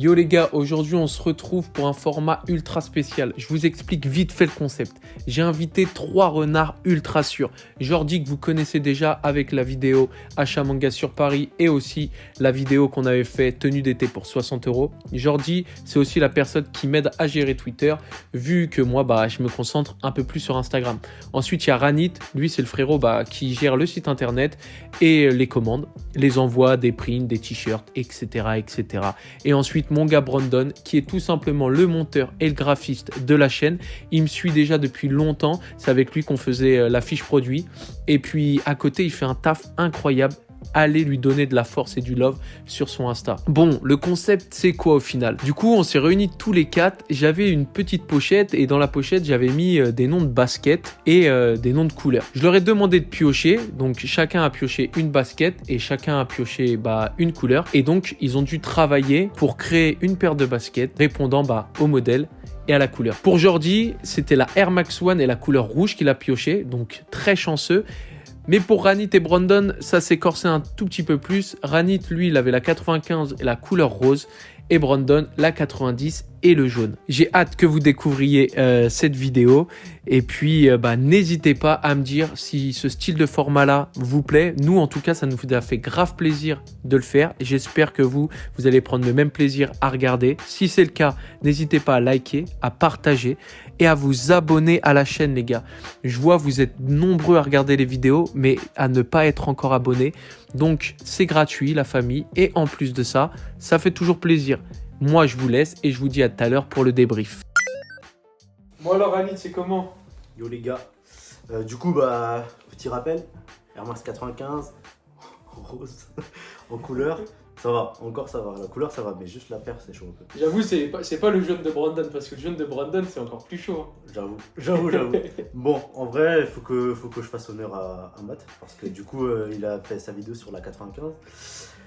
Yo les gars, aujourd'hui on se retrouve pour un format ultra spécial. Je vous explique vite fait le concept. J'ai invité 3 renards ultra sûrs. Jordi que vous connaissez déjà avec la vidéo achat manga sur Paris et aussi la vidéo qu'on avait fait tenue d'été pour 60 €. Jordi, c'est aussi la personne qui m'aide à gérer Twitter vu que moi je me concentre un peu plus sur Instagram. Ensuite il y a Ranit, lui c'est le frérot qui gère le site internet et les commandes, les envois, des prints, des t-shirts, etc. Et ensuite mon gars Brandon qui est tout simplement le monteur et le graphiste de la chaîne. Il me suit déjà depuis longtemps, c'est avec lui qu'on faisait la fiche produit et puis à côté il fait un taf incroyable. Allez lui donner de la force et du love sur son Insta. Bon, le concept c'est quoi au final? Du coup on s'est réunis tous les 4, j'avais une petite pochette et dans la pochette j'avais mis des noms de baskets et des noms de couleurs. Je leur ai demandé de piocher, donc chacun a pioché une basket et chacun a pioché une couleur et donc ils ont dû travailler pour créer une paire de baskets répondant au modèle et à la couleur. Pour Jordi, c'était la Air Max One et la couleur rouge qu'il a pioché, donc très chanceux. Mais pour Ranit et Brandon, ça s'est corsé un tout petit peu plus. Ranit, lui, il avait la 95 et la couleur rose. Et Brandon, la 90 et le jaune. J'ai hâte que vous découvriez cette vidéo. Et puis, n'hésitez pas à me dire si ce style de format-là vous plaît. Nous, en tout cas, ça nous a fait grave plaisir de le faire. J'espère que vous allez prendre le même plaisir à regarder. Si c'est le cas, n'hésitez pas à liker, à partager et à vous abonner à la chaîne, les gars. Je vois, vous êtes nombreux à regarder les vidéos, mais à ne pas être encore abonnés. Donc, c'est gratuit, la famille. Et en plus de ça, ça fait toujours plaisir. Moi, je vous laisse et je vous dis à tout à l'heure pour le débrief. Bon alors, Ranit, c'est comment? Yo les gars, petit rappel, Air Max 95, rose, en couleur, ça va, encore ça va, la couleur ça va, mais juste la paire c'est chaud un peu. J'avoue, c'est pas le jaune de Brandon, parce que le jaune de Brandon c'est encore plus chaud. J'avoue. Bon, en vrai, il faut que je fasse honneur à Matt, parce que du coup, il a fait sa vidéo sur la 95.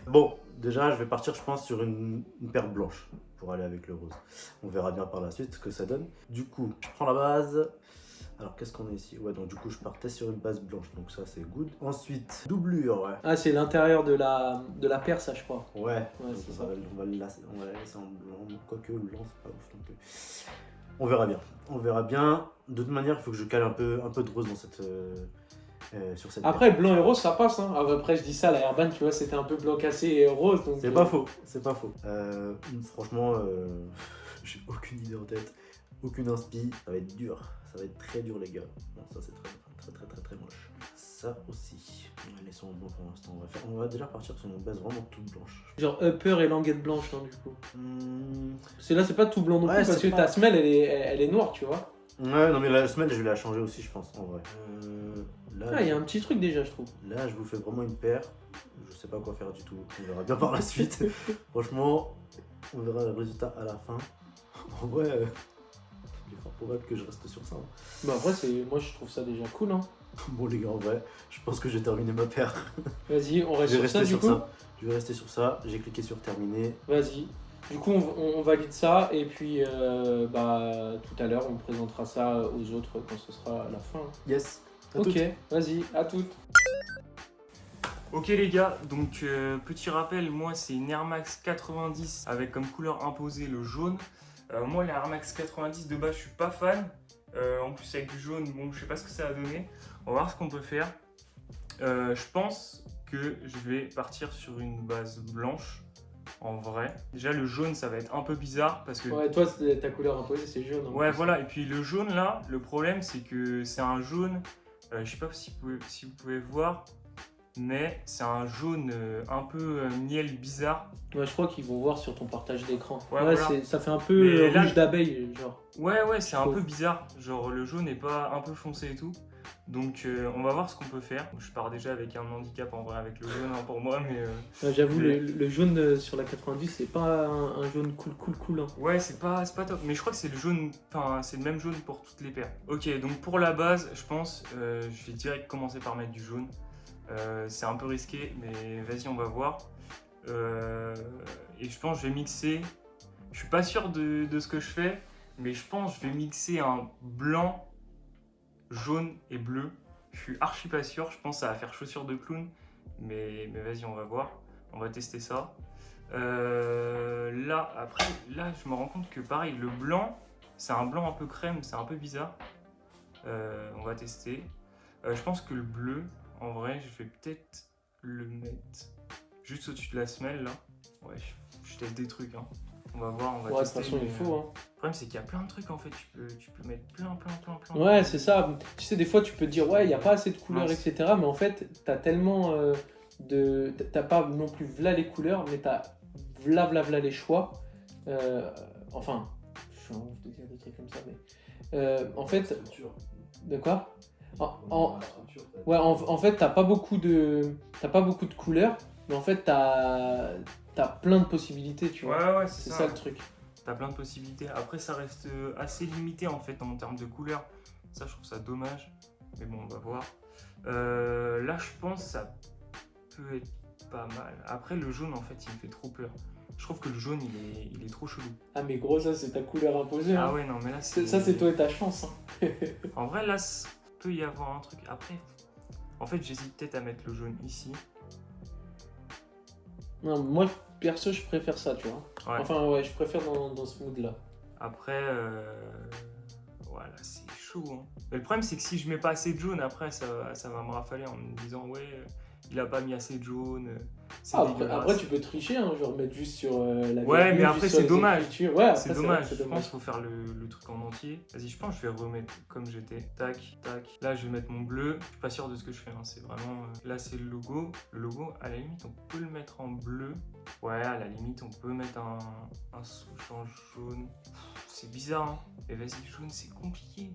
Bon, déjà, je vais partir, je pense, sur une paire blanche pour aller avec le rose. On verra bien par la suite ce que ça donne. Du coup, je prends la base. Alors, qu'est-ce qu'on a ici? Ouais, donc du coup, je partais sur une base blanche, donc ça, c'est good. Ensuite, doublure, ouais. Ah, c'est l'intérieur de la paire, ça, je crois. Ouais, c'est ça. on va la laisser en blanc, quoique le blanc, c'est pas ouf non plus. On verra bien. De toute manière, il faut que je cale un peu de rose dans cette... sur cette Après, blanc et rose, ça passe. Hein. Après, je dis ça, la Airban, tu vois, c'était un peu blanc cassé et rose. C'est pas faux. Franchement, j'ai aucune idée en tête. Aucune inspi. Ça va être dur. Ça va être très dur, les gars. Bon, ça, c'est très moche. Ça aussi. Laissons en blanc pour l'instant. On va déjà partir sur une base vraiment toute blanche. Genre upper et languette blanche, du coup. Parce que là, c'est pas tout blanc non plus, parce que ta semelle, elle est noire, tu vois. Ouais, non, mais la semelle, je vais la changer aussi, je pense, en vrai. Il y a un petit truc déjà, je trouve. Là, je vous fais vraiment une paire. Je sais pas quoi faire du tout. On verra bien par la suite. Franchement, on verra le résultat à la fin. En vrai, il est fort probable que je reste sur ça. Après, moi, je trouve ça déjà cool. Hein. Bon, les gars, en vrai, je pense que j'ai terminé ma paire. Vas-y, on reste sur ça, du coup. Je vais rester sur ça. J'ai cliqué sur terminer. Vas-y. Du coup, on valide ça et puis tout à l'heure, on présentera ça aux autres quand ce sera la fin. Yes. Ok, vas-y, à toutes. Ok les gars, donc petit rappel, moi c'est une Air Max 90 avec comme couleur imposée le jaune. Moi la Air Max 90 de base je suis pas fan, en plus avec du jaune, bon je sais pas ce que ça va donner. On va voir ce qu'on peut faire. Je pense que je vais partir sur une base blanche. En vrai, déjà le jaune ça va être un peu bizarre parce que... Ouais, toi ta couleur imposée c'est jaune. Ouais voilà, et puis le jaune là, le problème c'est que c'est un jaune, je sais pas si vous pouvez voir, mais c'est un jaune un peu miel bizarre. Ouais, je crois qu'ils vont voir sur ton partage d'écran. Ouais, voilà. Ça fait un peu rouge d'abeille, genre. Ouais, c'est un peu bizarre, genre le jaune est pas un peu foncé et tout. Donc on va voir ce qu'on peut faire. Je pars déjà avec un handicap en vrai avec le jaune pour moi, mais... J'avoue, le jaune sur la 90, c'est pas un jaune cool. Hein. Ouais, c'est pas top, mais je crois que c'est le jaune, enfin c'est le même jaune pour toutes les paires. Ok, donc pour la base, je pense, je vais direct commencer par mettre du jaune. C'est un peu risqué, mais vas-y, on va voir. Et je pense que je vais mixer. Je suis pas sûr de ce que je fais, mais je pense que je vais mixer un blanc, jaune et bleu. Je suis archi pas sûr. Je pense que ça va faire chaussure de clown, mais vas-y, on va voir. On va tester ça. Là, après, là, je me rends compte que pareil, le blanc, c'est un blanc un peu crème, c'est un peu bizarre. On va tester. Je pense que le bleu, en vrai, je vais peut-être le mettre juste au-dessus de la semelle, là. Ouais, je teste des trucs, hein. On va voir, on va Ouais, de toute tester. façon, il mais, faut. Hein. Le problème, c'est qu'il y a plein de trucs, en fait. Tu peux mettre plein. Ouais, c'est ça. Tu sais, des fois, tu peux te dire, ouais, il n'y a pas assez de couleurs, Non, etc. Mais en fait, t'as tellement de. T'as pas non plus v'là les couleurs, mais t'as v'là les choix. Enfin, je suis en train de dire des trucs comme ça, mais. En fait. De quoi Ouais, en fait, t'as pas beaucoup de couleurs, mais en fait, t'as plein de possibilités, tu vois. Ouais, C'est ça le truc. T'as plein de possibilités. Après, ça reste assez limité en fait en termes de couleurs. Ça, je trouve ça dommage. Mais bon, on va voir. Là, je pense que ça peut être pas mal. Après, le jaune, en fait, il me fait trop peur. Je trouve que le jaune, il est trop chelou. Ah, mais gros, ça, c'est ta couleur imposée. Ah hein. ouais, non, mais là, Ça, c'est toi et ta chance. Hein. En vrai, là, peut y avoir un truc. Après, en fait, j'hésite peut-être à mettre le jaune ici. Non, moi, perso, je préfère ça, tu vois. Ouais. Enfin, ouais, je préfère dans ce mood-là. Après, voilà, c'est chaud. Hein. Mais le problème, c'est que si je mets pas assez de jaune, après, ça va me rafaler en me disant, ouais, il a pas mis assez de jaune. C'est Après, tu peux tricher, hein, genre mettre juste sur la ouais, virgule, mais après, juste sur c'est les dommage. écritures. Ouais, après, C'est vrai dommage. que Je pense qu'il faut faire le truc en entier. Vas-y, je pense que je vais remettre comme j'étais. Tac, tac. Là, je vais mettre mon bleu. Je suis pas sûr de ce que je fais. Hein. C'est vraiment. Là, c'est le logo. Le logo, à la limite, on peut le mettre en bleu. Ouais, à la limite, on peut mettre un sous-change jaune. C'est bizarre, hein. Mais vas-y, jaune, c'est compliqué.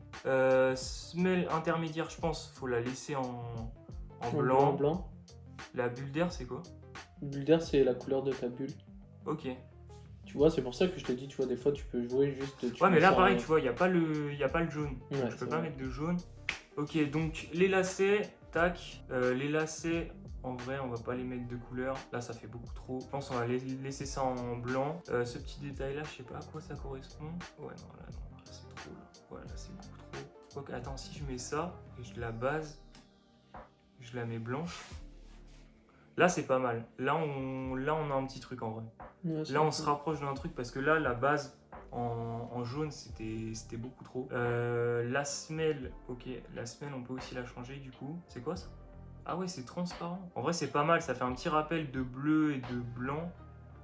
Semelle intermédiaire, je pense, faut la laisser en blanc. La bulle d'air, c'est quoi? Bulle d'air, c'est la couleur de ta bulle. Ok. Tu vois, c'est pour ça que je te dis, tu vois, des fois, tu peux jouer juste... Ouais, mais là, pareil, tu vois, il n'y a pas le jaune. Ouais, donc, je peux pas vrai. mettre de jaune. Ok, donc les lacets, tac. Les lacets, en vrai, on va pas les mettre de couleur. Là, ça fait beaucoup trop. Je pense qu'on va laisser ça en blanc. Ce petit détail-là, je sais pas à quoi ça correspond. Ouais, non, là, c'est trop. Là. Ouais, là, c'est beaucoup trop. Ok, attends, si je mets ça et je la base, je la mets blanche. Là, c'est pas mal. Là, on a un petit truc en vrai. Ouais, là, on se rapproche d'un truc parce que là, la base en jaune, c'était beaucoup trop. La semelle, ok. La semelle, on peut aussi la changer du coup. C'est quoi ça? Ah ouais, c'est transparent. En vrai, c'est pas mal. Ça fait un petit rappel de bleu et de blanc.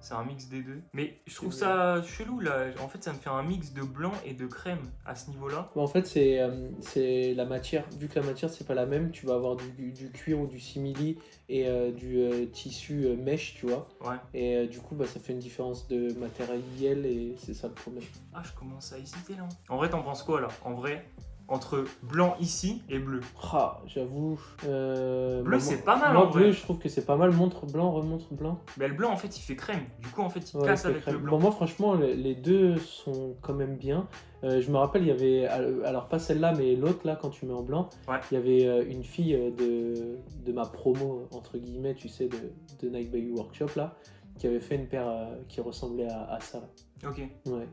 C'est un mix des deux. Mais je trouve ça chelou là. En fait, ça me fait un mix de blanc et de crème à ce niveau-là. En fait, c'est la matière. Vu que la matière, c'est pas la même, tu vas avoir du cuir ou du simili et du tissu mèche, tu vois. Ouais. Et du coup, bah, ça fait une différence de matériel et c'est ça le problème. Ah, je commence à hésiter là. En vrai, t'en penses quoi là? En vrai, entre blanc ici et bleu. Ah, j'avoue. Bleu, c'est pas mal moi, en vrai. bleu, je trouve que c'est pas mal. Montre blanc, remontre blanc. Mais le blanc, en fait, il fait crème. Du coup, en fait, il Ouais, casse c'est avec crème. le blanc. Bon, moi, franchement, les deux sont quand même bien. Je me rappelle, il y avait, alors pas celle-là, mais l'autre là, quand tu mets en blanc, Ouais. il y avait une fille de ma promo, entre guillemets, tu sais, de Nike Baby Workshop là, qui avait fait une paire qui ressemblait à ça. Ok. Ouais,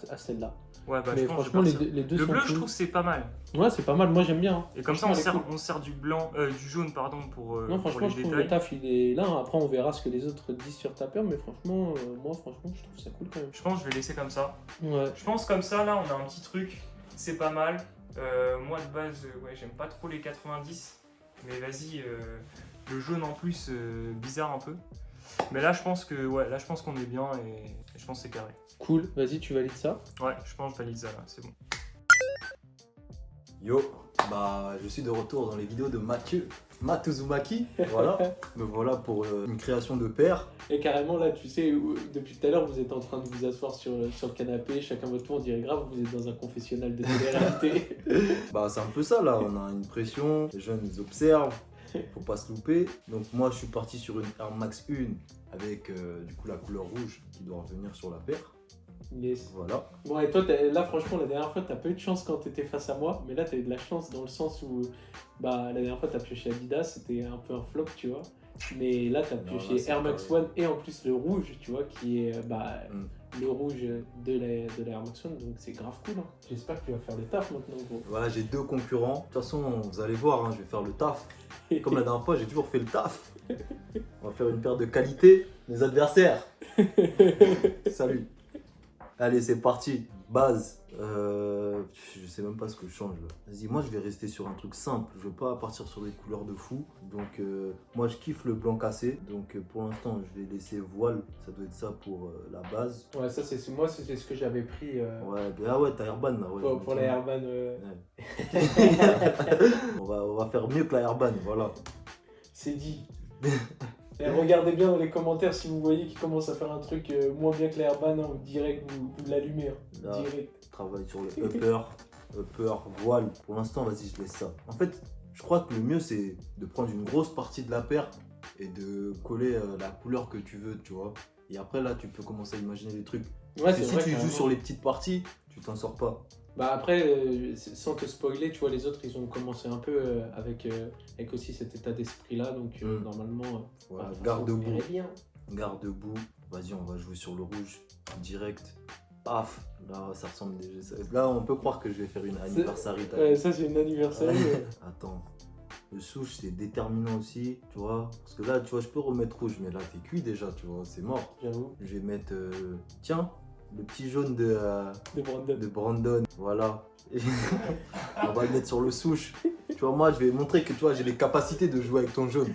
à celle-là. Ouais, bah, mais je pense franchement, que je vais partir. les deux Le sont bleu, cool. je trouve que c'est pas mal. Ouais, c'est pas mal. Moi, j'aime bien. Hein. Et comme ça, on Franchement, elle est sert du jaune, pardon, pour non, pour franchement, les je trouve détails. le taf, il est là. Après, on verra ce que les autres disent sur ta paire, mais franchement, moi, franchement, je trouve ça cool quand même. Je pense que je vais laisser comme ça. Ouais. Je pense comme ça, là, on a un petit truc. C'est pas mal. Moi, de base, ouais, j'aime pas trop les 90. Mais vas-y, le jaune en plus, bizarre un peu. Mais là, je pense que, ouais, là, je pense qu'on est bien et je pense que c'est carré. Cool, vas-y, tu valides ça. Ouais, je pense que je valide ça, là, c'est bon. Yo, bah je suis de retour dans les vidéos de Mathieu Uzumaki. Voilà, me voilà pour une création de paire. Et carrément, là, tu sais, depuis tout à l'heure, vous êtes en train de vous asseoir sur le canapé, chacun votre tour, on dirait grave, vous êtes dans un confessionnal de télé-réalité. Bah c'est un peu ça là, on a une pression, les jeunes ils observent, faut pas se louper. Donc moi je suis parti sur une Air Max 1 avec du coup la couleur rouge qui doit revenir sur la paire. Yes. Voilà. Bon, et toi, là, franchement, la dernière fois, t'as pas eu de chance quand t'étais face à moi, mais là, t'as eu de la chance dans le sens où, bah, la dernière fois, t'as pioché Adidas, c'était un peu un flop, tu vois. Mais là, t'as Non, pioché là, c'est Air Max carré. One et en plus le rouge, tu vois, qui est, bah, le rouge de la Air Max One, donc c'est grave cool. Hein. J'espère que tu vas faire le taf maintenant, gros. Voilà, j'ai 2 concurrents. De toute façon, vous allez voir, hein, je vais faire le taf. Comme la dernière fois, j'ai toujours fait le taf. On va faire une paire de qualité, mes adversaires. Salut. Allez, c'est parti. Base. Je sais même pas ce que je change là. Vas-y, moi je vais rester sur un truc simple. Je veux pas partir sur des couleurs de fou. Donc, moi je kiffe le blanc cassé. Donc, pour l'instant, je vais laisser voile. Ça doit être ça pour la base. Ouais, ça, moi, c'était ce que j'avais pris Ouais, ah ouais, t'as Airban là. Ouais, pour la Airban. on va faire mieux que la Airban, voilà. C'est dit. Et regardez bien dans les commentaires si vous voyez qu'il commence à faire un truc moins bien que la Airban, hein, direct vous l'allumez. Hein, Là, direct. travaille sur le upper, voile. Pour l'instant, vas-y, je laisse ça. En fait, je crois que le mieux, c'est de prendre une grosse partie de la paire et de coller la couleur que tu veux, tu vois. Et après, là, tu peux commencer à imaginer des trucs. Ouais, Parce que c'est si vrai, tu joues carrément. sur les petites parties, tu t'en sors pas. Bah après, sans te spoiler, tu vois, les autres, ils ont commencé un peu avec aussi cet état d'esprit-là, donc normalement, Voilà, bah, garde vous debout. verrez bien. Garde debout. Vas-y, on va jouer sur le rouge. Direct. Paf. Là, ça ressemble déjà. Là, on peut croire que je vais faire une anniversary. Ça, c'est une anniversaire. Attends. Le souche, c'est déterminant aussi, tu vois. Parce que là, tu vois, je peux remettre rouge, mais là, t'es cuit déjà, tu vois, c'est mort. J'avoue, Je vais mettre, tiens, le petit jaune de de Brandon. Brandon, voilà. On va le mettre sur le souche. Tu vois, moi, je vais montrer que, tu vois, j'ai les capacités de jouer avec ton jaune.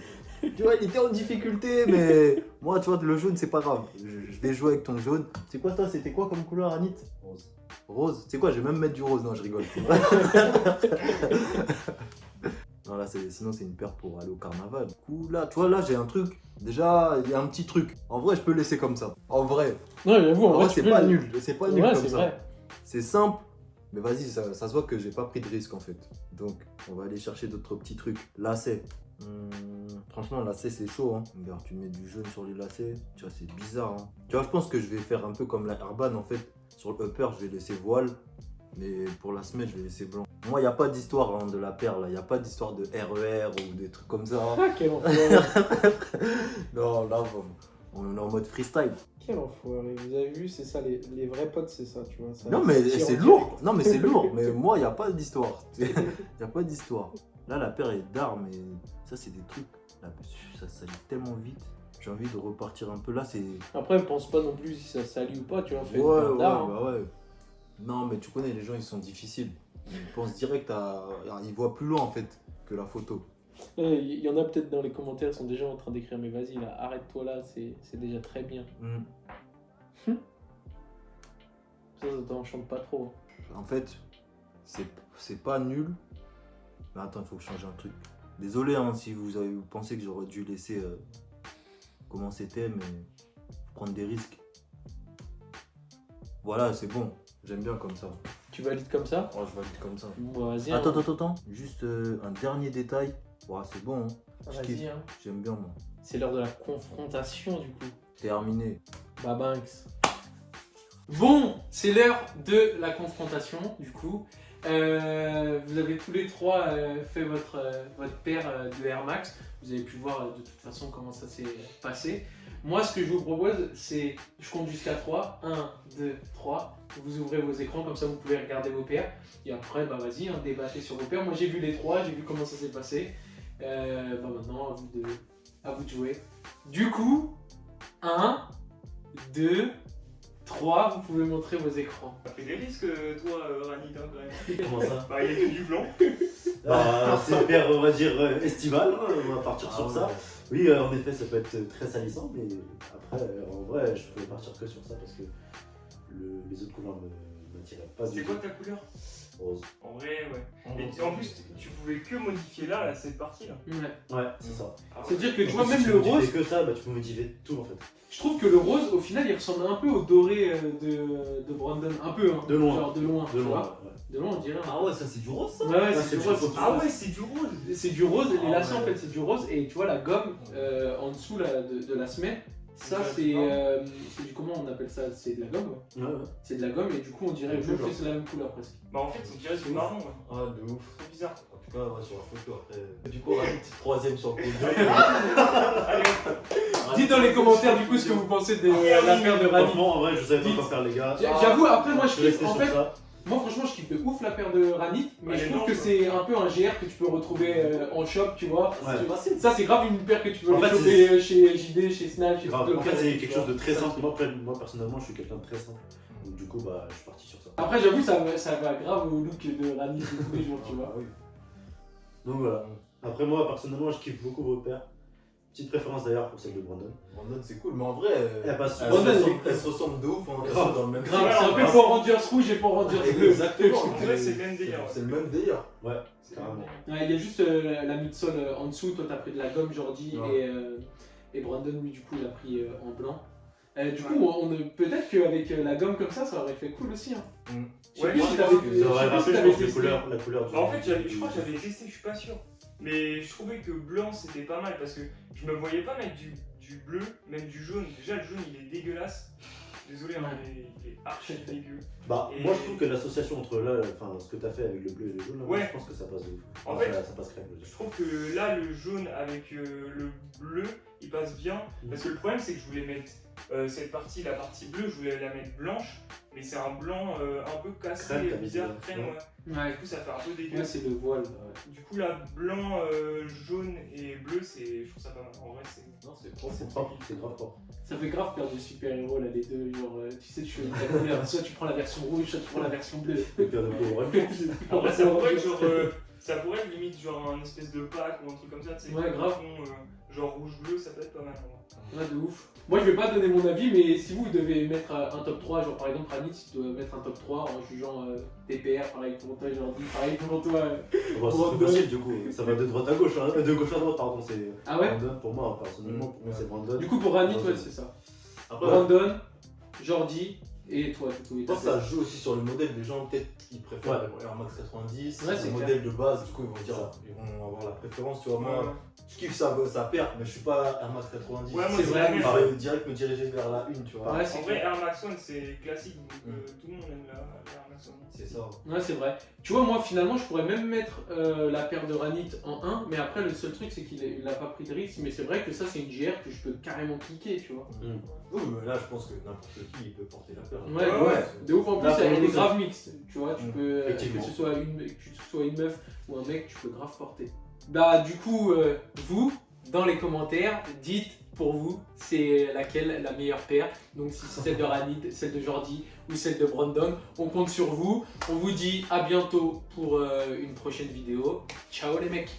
Tu vois, il était en difficulté, mais moi, tu vois, le jaune, c'est pas grave. Je vais jouer avec ton jaune. C'est quoi, toi? C'était quoi comme couleur, Anit? Rose. Rose? C'est quoi? Je vais même mettre du rose. Non, je rigole. Non, là, sinon, c'est une paire pour aller au carnaval. Du coup, là, tu vois, là, j'ai un truc. Déjà, il y a un petit truc. En vrai, je peux laisser comme ça. En vrai. Non, j'avoue, En vrai, tu c'est peux pas le- nul. C'est pas nul Ouais, comme c'est ça. vrai. C'est simple. Mais vas-y, ça se voit que j'ai pas pris de risque en fait. Donc, on va aller chercher d'autres petits trucs. Lacets. Franchement, lacets, c'est chaud. Hein. Regarde, tu mets du jaune sur les lacets. Tu vois, c'est bizarre. Hein. Tu vois, je pense que je vais faire un peu comme la Airban en fait. Sur le upper, je vais laisser voile. Mais pour la semelle, je vais laisser blanc. Moi, il n'y a pas d'histoire hein, de la paire là. Il n'y a pas d'histoire de RER ou des trucs comme ça. Ah, quel enfoiré. Non, là, on est en mode freestyle. Quel enfoiré. Vous avez vu, c'est ça, les vrais potes, c'est ça, tu vois. Ça, Non mais tire c'est en lourd. direct. Non mais c'est lourd. Mais moi il y a pas d'histoire. Il y a pas d'histoire. Là la paire est d'art mais ça c'est des trucs. Là, ça salit tellement vite. J'ai envie de repartir un peu là. C'est Après, pense pas non plus si ça salit ou pas, tu vois. Fais ouais, une paire d'art, hein. bah ouais. Non mais tu connais les gens ils sont difficiles. Ils pensent direct à. Ils voient plus loin en fait que la photo. Il y en a peut-être dans les commentaires, ils sont déjà en train d'écrire, mais vas-y, là, arrête-toi là, c'est déjà très bien. Ça t'enchante pas trop. En fait c'est pas nul. Mais attends il faut que je change un truc. Désolé hein, si vous pensez que j'aurais dû laisser comment c'était, mais faut prendre des risques. Voilà, c'est bon. J'aime bien comme ça. Tu valides comme ça? Oh, je valide comme ça. Bon, vas-y. Attends. Juste un dernier détail. Ouais, c'est bon. Hein. Je kiffe. Vas-y, hein. J'aime bien moi. C'est l'heure de la confrontation, du coup. Terminé. Babanks. Bon, c'est l'heure de la confrontation, du coup. Vous avez tous les trois fait votre paire de Air Max. Vous avez pu voir de toute façon comment ça s'est passé. Moi, ce que je vous propose, c'est je compte jusqu'à 3. 1, 2, 3. Vous ouvrez vos écrans, comme ça vous pouvez regarder vos paires. Et après, bah vas-y, hein, débattez sur vos paires. Moi, j'ai vu les 3, j'ai vu comment ça s'est passé. Maintenant, à vous de jouer. Du coup, 1, 2, 3, vous pouvez montrer vos écrans. T'as pris des risques, toi, Ranit, hein, quand même. Comment ça? Bah, il y a que du blanc. C'est une paire, on va dire, estivale. Hein, on va partir sur ça. Ouais. Oui, en effet, ça peut être très salissant, mais après, en vrai, je pouvais partir que sur ça parce que les autres couleurs ne m'attiraient pas C'est du quoi tout. ta couleur? Rose. En vrai, ouais. Et en plus, tu pouvais que modifier là, cette partie-là. Ouais. Ouais, c'est ça. Ah, C'est-à-dire que tu vois, Si même tu le modifies rose, que ça, bah, tu peux modifier tout en fait. je trouve que le rose, au final, il ressemble un peu au doré de Brandon. Un peu, hein. De loin. Genre de loin, tu De vois. loin. Ouais. De loin, on dirait. Ah ouais, ça c'est du rose ça? Ouais, ouais, Ah, c'est du c'est rose. chaud. Ah ouais, c'est du rose. C'est du rose, les Ah lacets ouais. en fait c'est du rose et tu vois la gomme en dessous là, de la semelle Ça, c'est du comment on appelle ça? C'est de la gomme, ouais. Ouais, ouais. C'est de la gomme et du coup, on dirait Ouais, que c'est la même couleur presque. Bah en fait, on dirait du marron, ouais. Ah, de ouf. C'est bizarre. En tout cas, ouais, sur la photo après. Du coup, Ranit, 3ème sur le podium. Allez, hop. Dites dans les commentaires du coup ce que vous pensez de la paire de Ranit. Franchement, en vrai, je savais pas quoi faire, les gars. J'avoue, après, moi, je Je vais kiffe. rester En sur fait, ça. moi, franchement, je kiffe de ouf la paire de Ranit, mais Ouais, je les trouve que blanches, c'est un peu un GR que tu peux retrouver en shop, tu vois. Ouais. C'est facile. Ça, c'est grave une paire que tu peux En fait, choper chez JD, chez Snap, chez Grave. Foot En fait, Locker, c'est tu quelque vois. chose de très simple. Moi, personnellement, je suis quelqu'un de très simple. Donc, du coup, bah, je suis parti sur ça. Après, j'avoue, ça va grave au look de Ranit de tous les jours, tu vois. Ah oui. Donc, voilà. Après, moi, personnellement, je kiffe beaucoup vos paires. Petite préférence d'ailleurs pour celle de Brandon. Brandon, c'est cool, mais en vrai, Elle passe elles, Brandon, elles se ressemblent de ouf, hein, elles Grave. sont dans le même Grave, c'est un peu grave. pour Rangers rouge et pour Rangers bleu. Exactement. En vrai, c'est le même délire. C'est le même délire. Ouais, C'est le même carrément. délire. Ouais, il y a juste la midsole en dessous, toi t'as pris de la gomme Jordi Ouais. et Brandon lui du coup il a pris en blanc. Du Ouais. coup peut-être qu'avec la gomme comme ça aurait fait cool aussi. Hein. Mm. Je sais Ouais, plus moi, si je t'avais- pense que je sais Ça aurait plus si rappelé, je t'avais pense, testé. la couleur du. Bah, en fait, je crois que j'avais testé, je suis pas sûr. Mais je trouvais que blanc c'était pas mal parce que je me voyais pas mettre du bleu, même du jaune. Déjà, le jaune il est dégueulasse. Désolé, hein, il est archi dégueu. Bah, Et- moi, je trouve que l'association entre là, enfin, ce que t'as fait avec le bleu et le jaune, là, moi, Ouais. je pense que ça passe de ouf. En Enfin, fait, ça passe crème. Je trouve que là, le jaune avec le bleu, il passe bien. Parce que le problème, c'est que je voulais mettre cette partie, la partie bleue, je voulais la mettre blanche. Mais c'est un blanc un peu cassé, Crème, t'as bizarre, dit, crème, ouais. ouais. Ouais, Du coup, ça fait un peu dégueu. ouais c'est le voile. Ouais. Du coup, là, blanc, jaune et bleu, je trouve ça pas mal. En vrai, c'est. Non, c'est trop. C'est propre, c'est grave propre. Ça fait grave paire de super-héros là les deux, genre tu sais tu choisis ta couleur, soit tu prends la version rouge, soit tu prends la version bleue. Et puis, ouais. En vrai, ça pourrait être genre. Ça pourrait être limite genre un espèce de pack ou un truc comme ça, tu sais. Ouais, grave. Genre rouge-bleu, ça peut être pas mal. En vrai. Ouais, de ouf. Moi, je vais pas donner mon avis, mais si vous devez mettre un top 3, genre par exemple, Ranit, si tu dois mettre un top 3 en jugeant TPR, pareil pour toi, Jordi, pareil pour toi. Bon, c'est trop facile, du coup. Ça va de droite à gauche, hein. De gauche à droite, pardon. C'est Ah ouais? Brandon, pour moi, personnellement, pour moi, c'est Brandon. Du coup, pour Ranit, Brandon. ouais, c'est ça. Après, Brandon, Jordi et toi, du coup. je pense que ça joue aussi sur le modèle. Les gens, peut-être, ils préfèrent les Air Max 90. Ouais, c'est le clair. modèle de base, du coup, ils vont avoir la préférence. Tu vois, moi, Ouais. je kiffe sa paire, mais je suis pas Air Max 90. Ouais, moi, c'est c'est vrai, la même Je chose. vais direct me diriger vers la 1, tu vois. Ouais, c'est En vrai, clair. Air Max One, c'est classique, donc tout le monde aime la Air Max One. C'est ça. Ouais, c'est vrai. Tu vois, moi, finalement, je pourrais même mettre la paire de Ranit en 1, mais après, le seul truc, c'est qu'il a pas pris de risque. Mais c'est vrai que ça, c'est une GR que je peux carrément cliquer, tu vois. Oui, mais là, je pense que n'importe qui il peut porter la paire. Ouais, de ouf en plus, Là, pour elle le est coup, grave mixte. Tu vois, tu Mm. peux, que Effectivement. ce soit une meuf ou un mec, tu peux grave porter. Bah, du coup, vous, dans les commentaires, dites pour vous, c'est laquelle la meilleure paire. Donc, si c'est celle de Ranit, celle de Jordi ou celle de Brandon, on compte sur vous. On vous dit à bientôt pour une prochaine vidéo. Ciao les mecs!